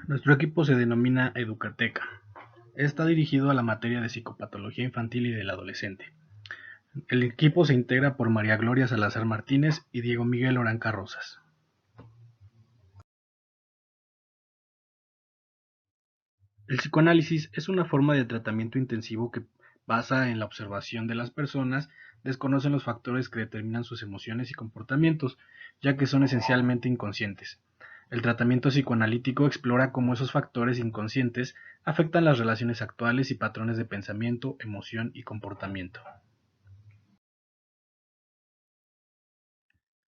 Nuestro equipo se denomina Educateca. Está dirigido a la materia de psicopatología infantil y del adolescente. El equipo se integra por María Gloria Salazar Martínez y Diego Miguel Oranca Rosas. El psicoanálisis es una forma de tratamiento intensivo que basa en la observación de las personas, desconocen los factores que determinan sus emociones y comportamientos, ya que son esencialmente inconscientes. El tratamiento psicoanalítico explora cómo esos factores inconscientes afectan las relaciones actuales y patrones de pensamiento, emoción y comportamiento.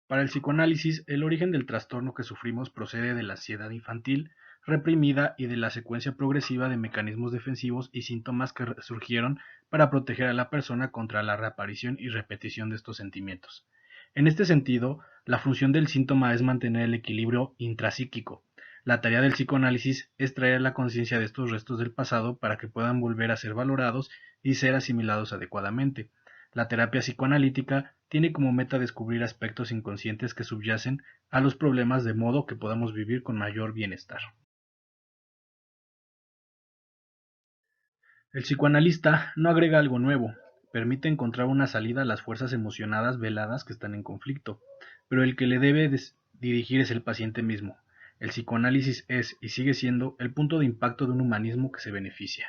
Para el psicoanálisis, el origen del trastorno que sufrimos procede de la ansiedad infantil reprimida y de la secuencia progresiva de mecanismos defensivos y síntomas que surgieron para proteger a la persona contra la reaparición y repetición de estos sentimientos. En este sentido, la función del síntoma es mantener el equilibrio intrapsíquico. La tarea del psicoanálisis es traer la conciencia de estos restos del pasado para que puedan volver a ser valorados y ser asimilados adecuadamente. La terapia psicoanalítica tiene como meta descubrir aspectos inconscientes que subyacen a los problemas de modo que podamos vivir con mayor bienestar. El psicoanalista no agrega algo nuevo, permite encontrar una salida a las fuerzas emocionadas veladas que están en conflicto, pero el que le debe dirigir es el paciente mismo. El psicoanálisis es y sigue siendo el punto de impacto de un humanismo que se beneficia.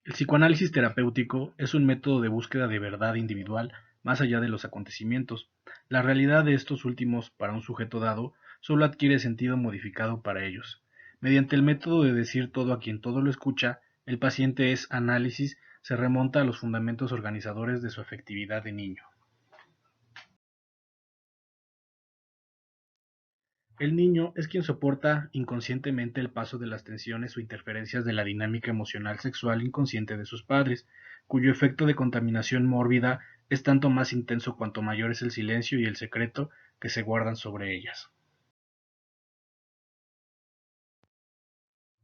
El psicoanálisis terapéutico es un método de búsqueda de verdad individual más allá de los acontecimientos. La realidad de estos últimos para un sujeto dado solo adquiere sentido modificado para ellos. Mediante el método de decir todo a quien todo lo escucha, el paciente es análisis se remonta a los fundamentos organizadores de su afectividad de niño. El niño es quien soporta inconscientemente el paso de las tensiones o interferencias de la dinámica emocional sexual inconsciente de sus padres, cuyo efecto de contaminación mórbida es tanto más intenso cuanto mayor es el silencio y el secreto que se guardan sobre ellas.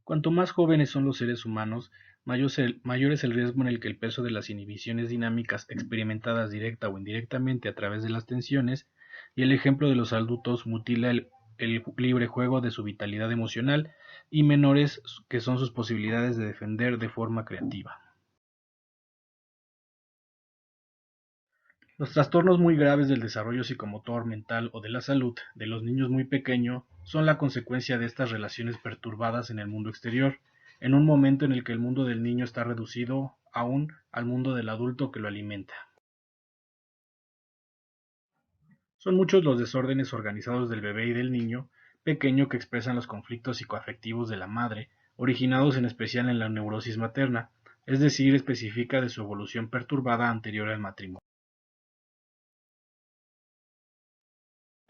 Cuanto más jóvenes son los seres humanos, mayor es el riesgo en el que el peso de las inhibiciones dinámicas experimentadas directa o indirectamente a través de las tensiones y el ejemplo de los adultos mutila el libre juego de su vitalidad emocional y menores que son sus posibilidades de defender de forma creativa. Los trastornos muy graves del desarrollo psicomotor, mental o de la salud de los niños muy pequeños son la consecuencia de estas relaciones perturbadas en el mundo exterior, en un momento en el que el mundo del niño está reducido aún al mundo del adulto que lo alimenta. Son muchos los desórdenes organizados del bebé y del niño pequeño que expresan los conflictos psicoafectivos de la madre, originados en especial en la neurosis materna, es decir, específica de su evolución perturbada anterior al matrimonio.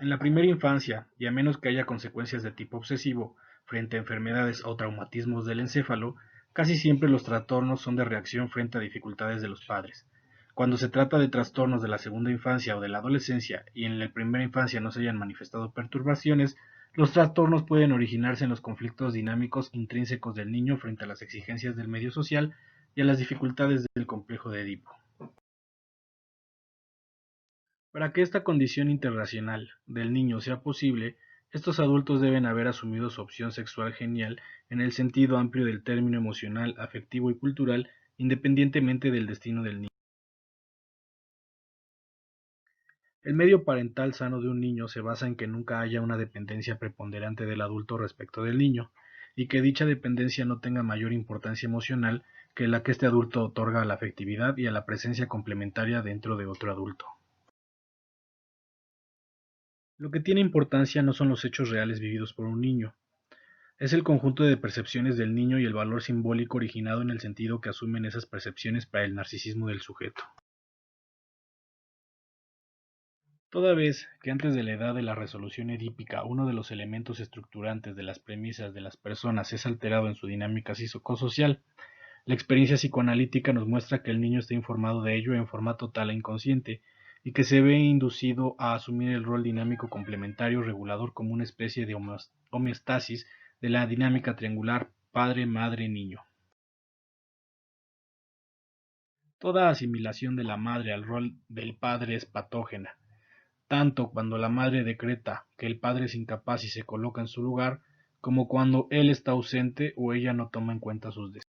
En la primera infancia, y a menos que haya consecuencias de tipo obsesivo frente a enfermedades o traumatismos del encéfalo, casi siempre los trastornos son de reacción frente a dificultades de los padres. Cuando se trata de trastornos de la segunda infancia o de la adolescencia y en la primera infancia no se hayan manifestado perturbaciones, los trastornos pueden originarse en los conflictos dinámicos intrínsecos del niño frente a las exigencias del medio social y a las dificultades del complejo de Edipo. Para que esta condición interracial del niño sea posible, estos adultos deben haber asumido su opción sexual genial en el sentido amplio del término emocional, afectivo y cultural, independientemente del destino del niño. El medio parental sano de un niño se basa en que nunca haya una dependencia preponderante del adulto respecto del niño, y que dicha dependencia no tenga mayor importancia emocional que la que este adulto otorga a la afectividad y a la presencia complementaria dentro de otro adulto. Lo que tiene importancia no son los hechos reales vividos por un niño, es el conjunto de percepciones del niño y el valor simbólico originado en el sentido que asumen esas percepciones para el narcisismo del sujeto. Toda vez que antes de la edad de la resolución edípica uno de los elementos estructurantes de las premisas de las personas es alterado en su dinámica psicosocial, la experiencia psicoanalítica nos muestra que el niño está informado de ello en forma total e inconsciente, y que se ve inducido a asumir el rol dinámico complementario regulador como una especie de homeostasis de la dinámica triangular padre-madre-niño. Toda asimilación de la madre al rol del padre es patógena. tanto cuando la madre decreta que el padre es incapaz y se coloca en su lugar, como cuando él está ausente o ella no toma en cuenta sus deseos.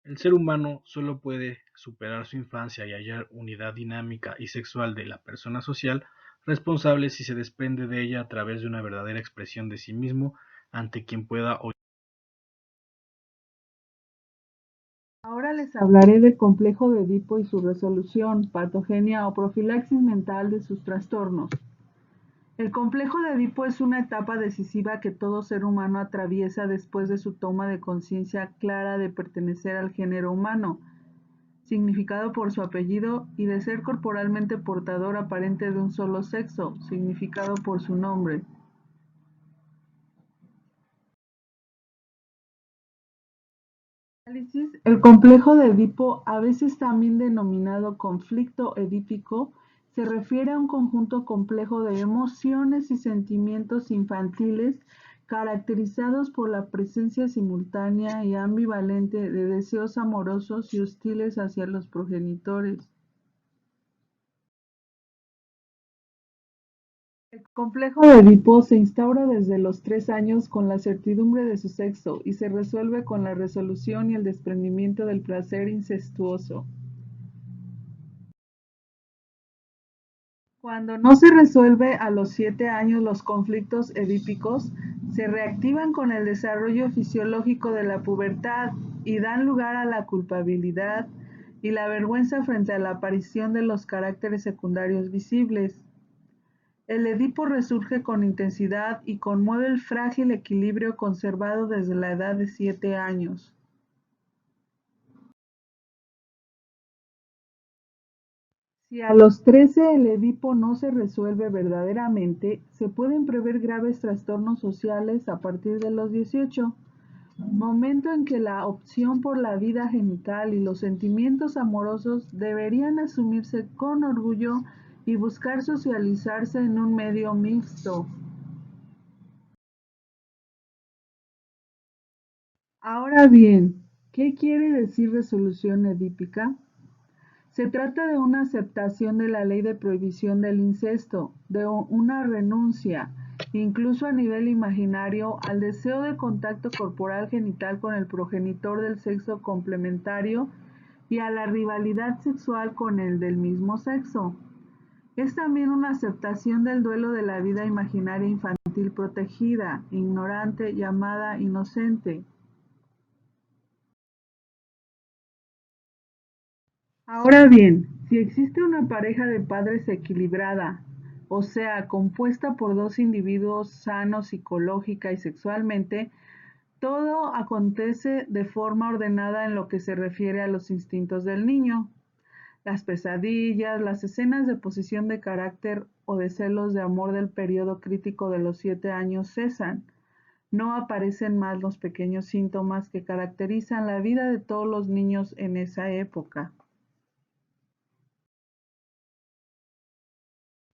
El ser humano solo puede superar su infancia y hallar unidad dinámica y sexual de la persona social responsable si se desprende de ella a través de una verdadera expresión de sí mismo ante quien pueda oír. Ahora les hablaré del complejo de Edipo y su resolución, patogenia o profilaxis mental de sus trastornos. El complejo de Edipo es una etapa decisiva que todo ser humano atraviesa después de su toma de conciencia clara de pertenecer al género humano, significado por su apellido, y de ser corporalmente portador aparente de un solo sexo, significado por su nombre. El complejo de Edipo, a veces también denominado conflicto edípico, se refiere a un conjunto complejo de emociones y sentimientos infantiles caracterizados por la presencia simultánea y ambivalente de deseos amorosos y hostiles hacia los progenitores. El complejo de Edipo se instaura desde los 3 años con la certidumbre de su sexo y se resuelve con la resolución y el desprendimiento del placer incestuoso. Cuando no se resuelve a los 7 años los conflictos edípicos, se reactivan con el desarrollo fisiológico de la pubertad y dan lugar a la culpabilidad y la vergüenza frente a la aparición de los caracteres secundarios visibles. El Edipo resurge con intensidad y conmueve el frágil equilibrio conservado desde la edad de 7 años. Si a los 13 el Edipo no se resuelve verdaderamente, se pueden prever graves trastornos sociales a partir de los 18, momento en que la opción por la vida genital y los sentimientos amorosos deberían asumirse con orgullo y buscar socializarse en un medio mixto. Ahora bien, ¿qué quiere decir resolución edípica? Se trata de una aceptación de la ley de prohibición del incesto, de una renuncia, incluso a nivel imaginario, al deseo de contacto corporal genital con el progenitor del sexo complementario y a la rivalidad sexual con el del mismo sexo. Es también una aceptación del duelo de la vida imaginaria infantil protegida, ignorante, llamada inocente. Ahora bien, si existe una pareja de padres equilibrada, o sea, compuesta por dos individuos sanos psicológica y sexualmente, todo acontece de forma ordenada en lo que se refiere a los instintos del niño. Las pesadillas, las escenas de posición de carácter o de celos de amor del periodo crítico de los 7 años cesan. No aparecen más los pequeños síntomas que caracterizan la vida de todos los niños en esa época.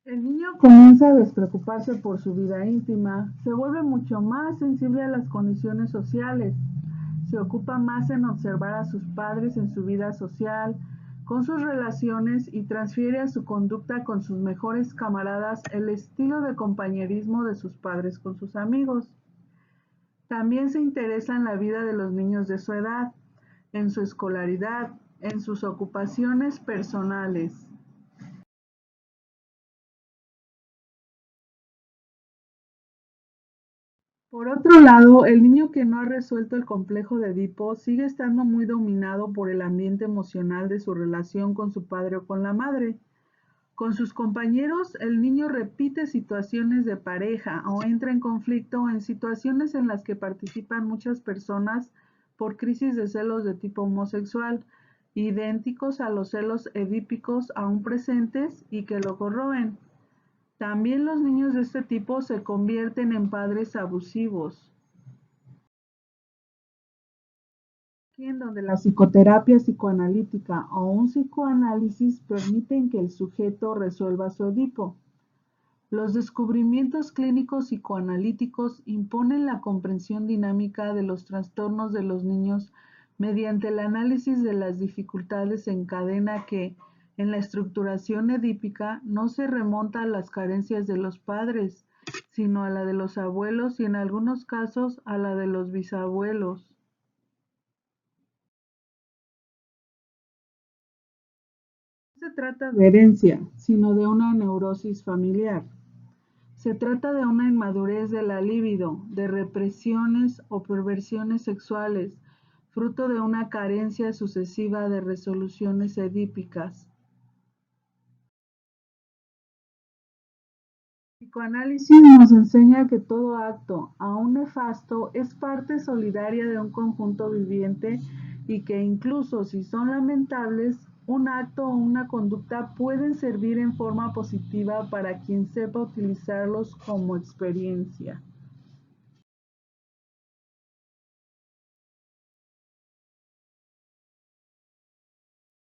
El niño comienza a despreocuparse por su vida íntima, se vuelve mucho más sensible a las condiciones sociales, se ocupa más en observar a sus padres en su vida social, con sus relaciones y transfiere a su conducta con sus mejores camaradas el estilo de compañerismo de sus padres con sus amigos. También se interesa en la vida de los niños de su edad, en su escolaridad, en sus ocupaciones personales. Por otro lado, el niño que no ha resuelto el complejo de Edipo sigue estando muy dominado por el ambiente emocional de su relación con su padre o con la madre. Con sus compañeros, el niño repite situaciones de pareja o entra en conflicto en situaciones en las que participan muchas personas por crisis de celos de tipo homosexual, idénticos a los celos edípicos aún presentes y que lo corroen. También los niños de este tipo se convierten en padres abusivos, en donde la psicoterapia psicoanalítica o un psicoanálisis permiten que el sujeto resuelva su Edipo. Los descubrimientos clínicos psicoanalíticos imponen la comprensión dinámica de los trastornos de los niños mediante el análisis de las dificultades en cadena que, En la estructuración edípica no se remonta a las carencias de los padres, sino a la de los abuelos y en algunos casos a la de los bisabuelos. No se trata de herencia, sino de una neurosis familiar. Se trata de una inmadurez de la libido, de represiones o perversiones sexuales, fruto de una carencia sucesiva de resoluciones edípicas. El psicoanálisis nos enseña que todo acto, aun nefasto, es parte solidaria de un conjunto viviente y que incluso si son lamentables, un acto o una conducta pueden servir en forma positiva para quien sepa utilizarlos como experiencia.